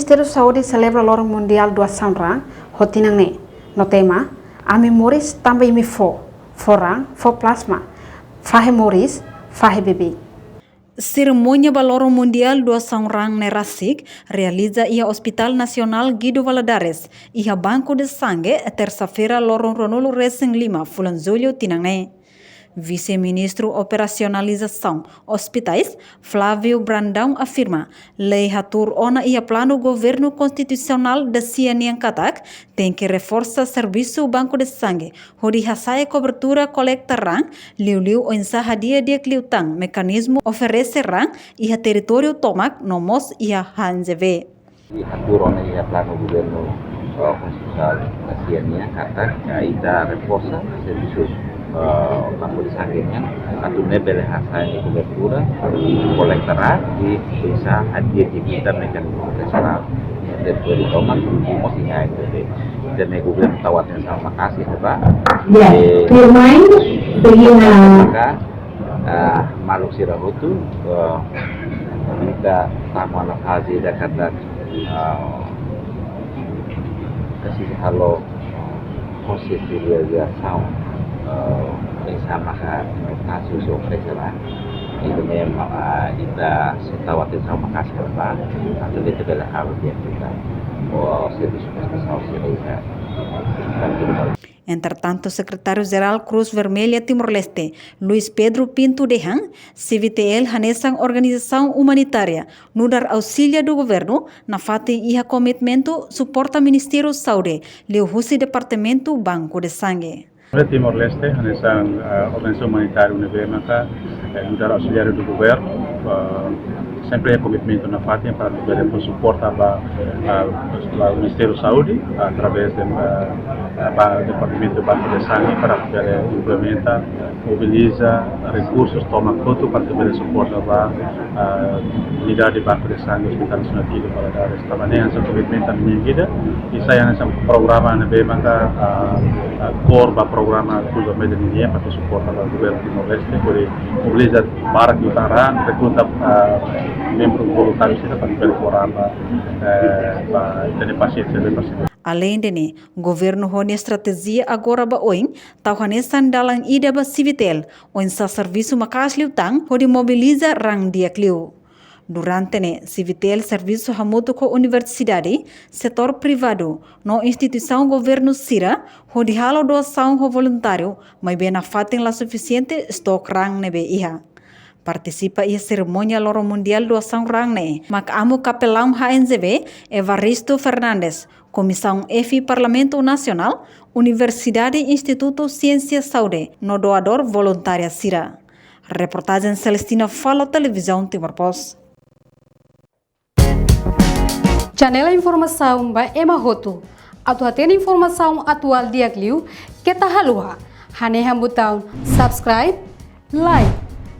Ministério da Saúde celebra o Loro Mundial do Sanrang, Hotinangne, no tema, Ami Moris também me forang, for plasma, fahe Moris, fahe bebê. Cerimônia Baloro Mundial do Sanrang Nerasik realiza ia Hospital Nacional Guido Valadares ia Banco de Sangue terça-feira Loro Ronolo Racing Lima, Fulanzolho, Tinangne. Vice-ministro Operacionalização Hospitais, Flávio Brandão, afirma lei hatur ona ia plano governo constitucional da Cianian Katak tem que reforçar serviço Banco de Sangue, hori hasai cobertura coleta rang, liu o ensaha dia kliutang, mecanismo oferece rang ia território tomak nomos ia hanzeve. Hatur ona ia plano governo constitucional da Cianian Katak ida reforça serviços Banco de Sangue atau nebel hasil cobertura kolektora di bisa hadir di kita mekanisme operasional dari tomak rumos hingga itu dan governo tawatin sama kasih Pak firmain maka maluk sirahutu kita tamu haji dan kata kasih halo posisi dia sound sama kasus operasional itu memang kita setawatin sama kasih Pak atau itu adalah hal yang kita serviço prestação serviço. Entretanto, secretário-geral Cruz Vermelha Timor-Leste, Luiz Pedro Pinto de Han, CVTL Hanesang Organização Humanitária, no dar auxílio do governo, na fate iha comitimento suporta Ministério Saúde, leu Husi Departamento Banco de Sangue. Timor-Leste, Hanesang Organização Humanitária Universa, no dar auxílio do governo, sempre é commitmento na FATIA para poder suportar o Ministério da Saúde através do Departamento do Banco de Sangue para poder implementar, mobiliza recursos, toma conta para poder suportar a unidade do Banco de Sangue Hospital Nacional para dar esta maneira essa commitmento na minha vida e saia nesse programa na BMK corba programa do Medellín para suportar o governo de Timor-Leste por mobiliza para que utara recruta membro voluntário para poder programa para pacientes de pacientes. Além de governo hone estratégia agora ba oin, tau hanesan dalang ida ba civitel, oin sa serviço makas liutang, hodi mobiliza rang dia kliu. Durante civitel serviço hamuto ko universidade, setor privado, no instituição governo sira, hodi halo doação ho voluntário, mas bem na fatem la suficiente stok rang nebe iha. Participa ia cerimônia Loro Mundial do Sanrang mak amo capelão HNZB Evaristo Fernandes, Comissão EFI Parlamento Nacional, Universidade Instituto Ciência Saúde, no doador voluntária Sira. Reportagem Celestina Fala, Televisão Timor-Post. Janela informação ba emahoto. Atu tem informação atual dia kliu kita halua. Haneha botão subscribe, like,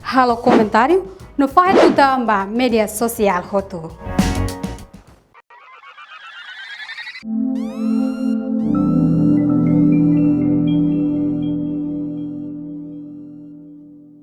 halo comentário no faz do media social hoto.